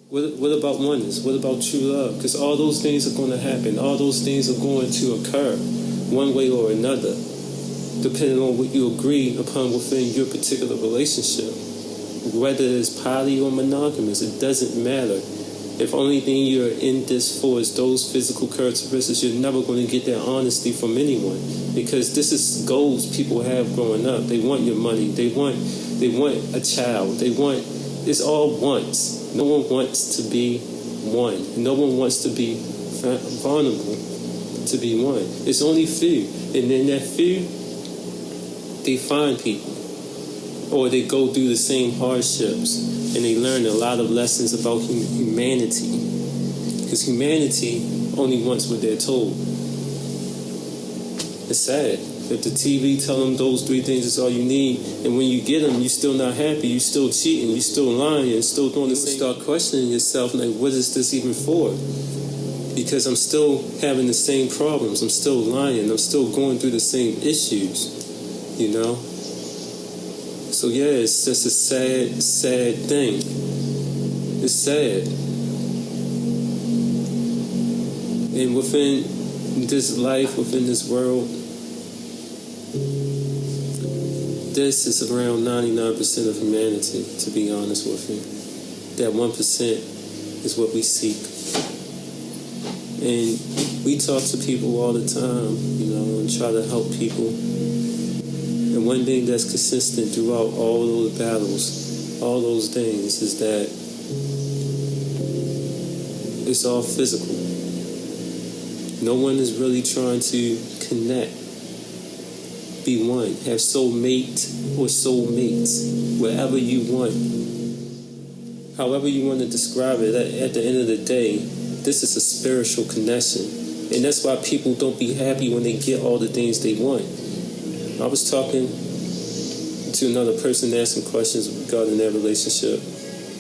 What about oneness? What about true love? Because all those things are going to happen. All those things are going to occur one way or another, depending on what you agree upon within your particular relationship. Whether it's poly or monogamous, it doesn't matter. If only thing you're in this for is those physical characteristics, you're never going to get that honesty from anyone. Because this is goals people have growing up. They want your money. They want a child. It's all wants. No one wants to be one. No one wants to be vulnerable to be one. It's only few. And in that few, they find people. Or they go through the same hardships. And they learn a lot of lessons about humanity. Because humanity only wants what they're told. It's sad. If the TV tell them those 3 things is all you need, and when you get them, you're still not happy, you're still cheating, you're still lying, you're still doing the same. Start questioning yourself, like, what is this even for? Because I'm still having the same problems, I'm still lying, I'm still going through the same issues, you know? So yeah, it's just a sad, sad thing. It's sad. And within this life, within this world, this is around 99% of humanity, to be honest with you. That 1% is what we seek. And we talk to people all the time, you know, and try to help people. And one thing that's consistent throughout all those battles, all those things, is that it's all physical. No one is really trying to connect. Be one, have soulmate or soulmates, wherever you want. However you want to describe it, at the end of the day, this is a spiritual connection. And that's why people don't be happy when they get all the things they want. I was talking to another person asking questions regarding their relationship.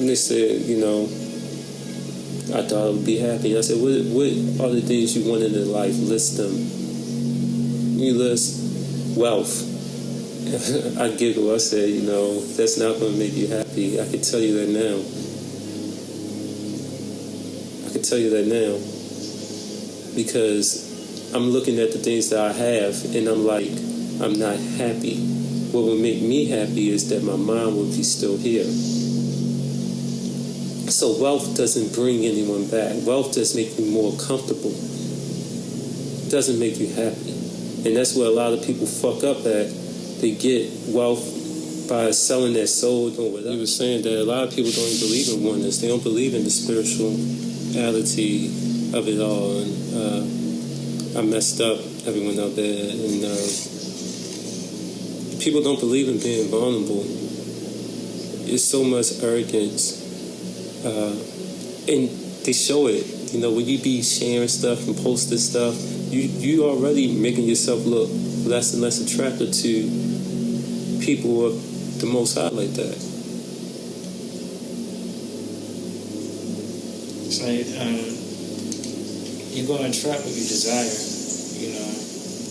And they said, you know, I thought I would be happy. I said, what are the things you wanted in life? List them. You list wealth. I giggle. I say, you know, that's not going to make you happy. I can tell you that now. Because I'm looking at the things that I have, and I'm like, I'm not happy. What would make me happy is that my mind would be still here. So wealth doesn't bring anyone back. Wealth just makes you more comfortable. It doesn't make you happy. And that's where a lot of people fuck up at. They get wealth by selling their soul or whatever. You were saying that a lot of people don't even believe in oneness. They don't believe in the spirituality of it all. And I messed up everyone out there. And people don't believe in being vulnerable. It's so much arrogance. And they show it. You know, when you be sharing stuff and posting stuff, you already making yourself look less and less attractive to people of the Most High like that. It's like you're going to attract what you desire. You know,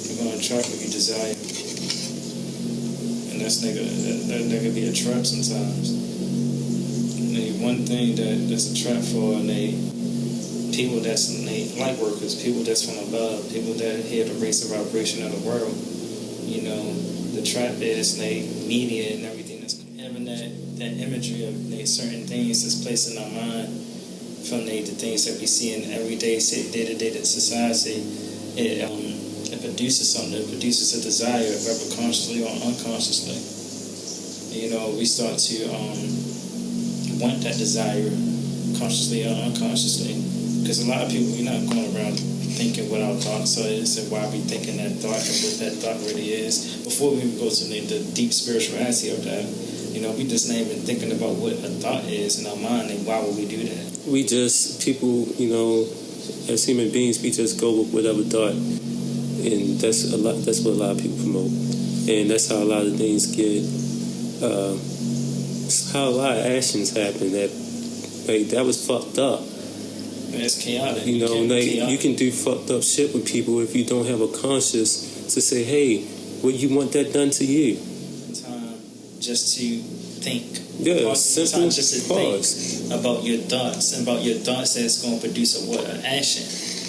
you're going to attract what you desire, and that could be a trap sometimes. And one thing that's a trap for people that's light workers, people that's from above, people that hear the race of vibration of the world. You know, the trap is media and everything that's having that imagery of certain things that's placed in our mind from the things that we see in everyday day-to-day society. It produces something. It produces a desire, whether consciously or unconsciously. You know, we start to want that desire consciously or unconsciously. Because a lot of people, we're not going around thinking what our thoughts are and why we thinking that thought and what that thought really is. Before we even go to the deep spirituality of that, you know, we just not even thinking about what a thought is in our mind and why would we do that. People, you know, as human beings, we just go with whatever thought. And that's what a lot of people promote. And that's how a lot of things get, how a lot of actions happen that was fucked up. And it's chaotic. You know, you can do fucked up shit with people if you don't have a conscience to say, hey, would you want that done to you? Time just to think. Yeah, simple just to pause. Think. about your thoughts, and about your thoughts that's going to produce an action.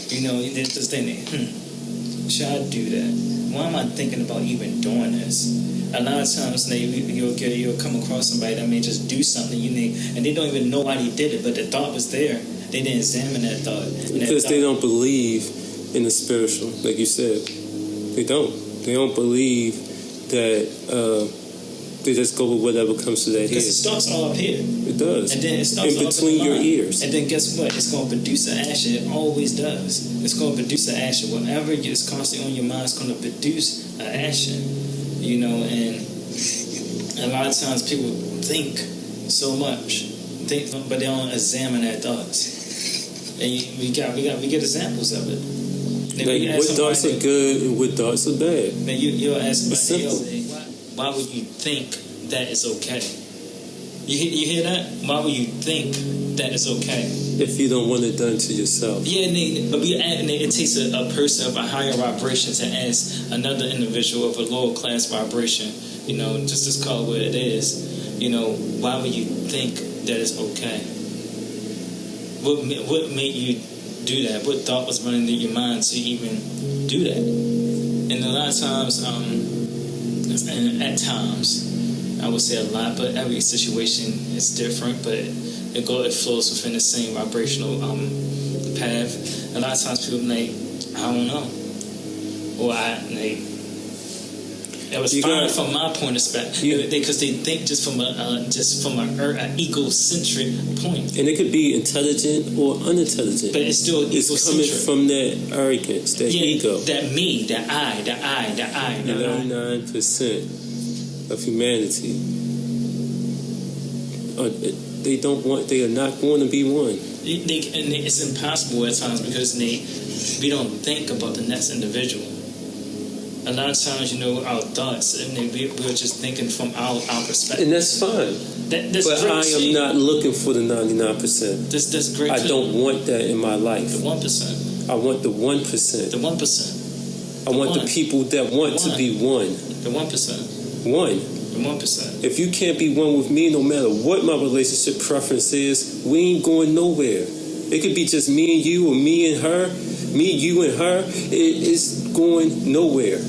You know, there's this thing that, should I do that? Why am I thinking about even doing this? A lot of times, you'll come across somebody that may just do something, and they don't even know why they did it, but the thought was there. They didn't examine that thought. Because they don't believe in the spiritual, like you said. They don't. They don't believe that they just go with whatever comes to their head. Because it starts all up here. It does. And then it starts in between your ears. And then guess what? It's going to produce an action. It always does. It's going to produce an action. Whatever is constantly on your mind is going to produce an action. You know, and a lot of times people think so much, but they don't examine their thoughts. And we get examples of it. Like what thoughts are good and what thoughts are bad. Then you'll ask somebody, why would you think that it's okay? You hear that? Why would you think that it's okay? If you don't want it done to yourself. Yeah, it takes a person of a higher vibration to ask another individual of a lower class vibration, you know, just to call it what it is. You know, why would you think that it's okay? What made you do that? What thought was running through your mind to even do that? And a lot of times, and at times, I would say a lot, but every situation is different, but it flows within the same vibrational path. A lot of times people like, I don't know, or it was fine from my point of view, because they think just from an egocentric point. And it could be intelligent or unintelligent. But it's still egocentric. It's coming from that arrogance, that ego. That me, that I. 99% of humanity, they are not going to be one. It's impossible at times because we don't think about the next individual. A lot of times, you know, our thoughts, and we're just thinking from our perspective. And that's fine. That's but great. I am not looking for the 99%. That's great. I don't want that in my life. The 1%. I want the 1%. The 1%. I want the people that want to be one. The 1%. One. The 1%. If you can't be one with me, no matter what my relationship preference is, we ain't going nowhere. It could be just me and you, or me and her, me, you, and her. It's going nowhere.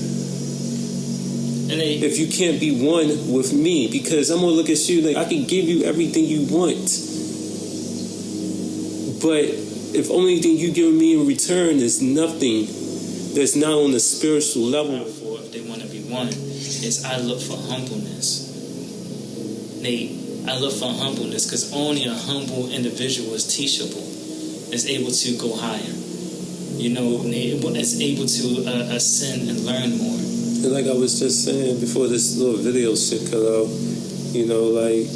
If you can't be one with me, because I'm going to look at you like I can give you everything you want. But if only thing you give me in return is nothing that's not on the spiritual level. If they want to be one, is I look for humbleness. I look for humbleness because only a humble individual is teachable, is able to go higher. You know, is able to ascend and learn more. And like I was just saying before this little video shit cut out, you know, like,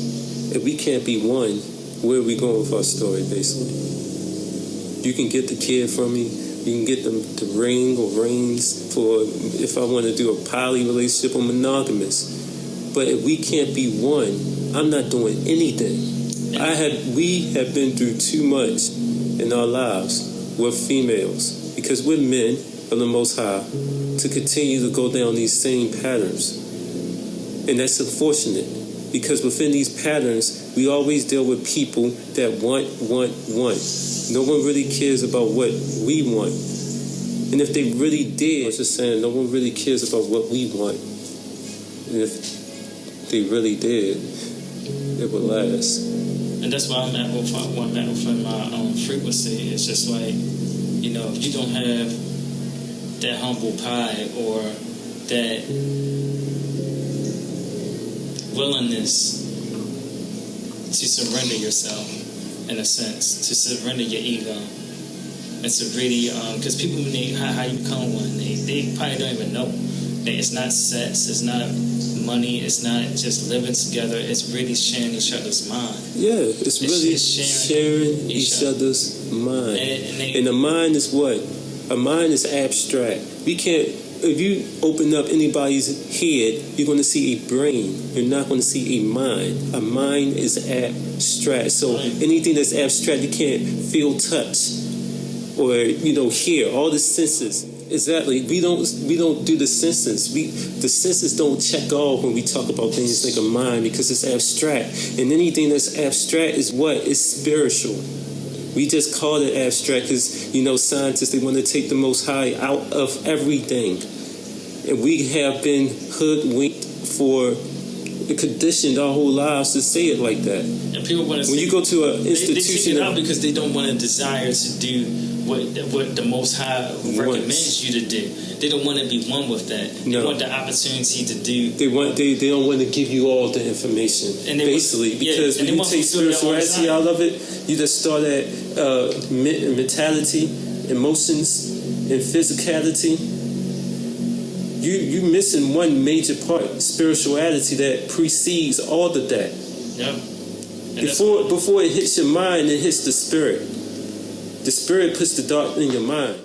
if we can't be one, where are we going with our story, basically? You can get the kid from me, you can get the ring or rings for if I want to do a poly relationship or monogamous. But if we can't be one, I'm not doing anything. We have been through too much in our lives with females, because we're men of the Most High, to continue to go down these same patterns. And that's unfortunate, because within these patterns, we always deal with people that want. No one really cares about what we want. And if they really did, I was just saying, no one really cares about what we want. And if they really did, it would last. And that's why I'm at within my own frequency. It's just like, you know, if you don't have that humble pie or that willingness to surrender yourself, in a sense, to surrender your ego, and to really, because people need how you become one, they probably don't even know that it's not sex, it's not money, it's not just living together, it's really sharing each other's mind. Yeah, it's really sharing each other's mind. And the mind is what? A mind is abstract. We can't, if you open up anybody's head, you're going to see a brain. You're not going to see a mind. A mind is abstract. So anything that's abstract, you can't feel, touch, or, you know, hear. All the senses Exactly. We don't do the senses. The senses don't check off when we talk about things like a mind, because it's abstract. And anything that's abstract is what? It's spiritual. We just call it abstract because, scientists, they want to take the Most High out of everything. And we have been hoodwinked conditioned our whole lives to say it like that. And people want to when you go to an institution, they take it out because they don't want to desire to do what the Most High recommends you to do. They don't want to be one with that. They want the opportunity to do. They don't want to give you all the information. And basically, because when you take spirituality out of it, you just start at mentality, emotions, and physicality. You missing one major part, spirituality, that precedes all of that. Yeah. Before it hits your mind, it hits the spirit. The spirit puts the dark in your mind.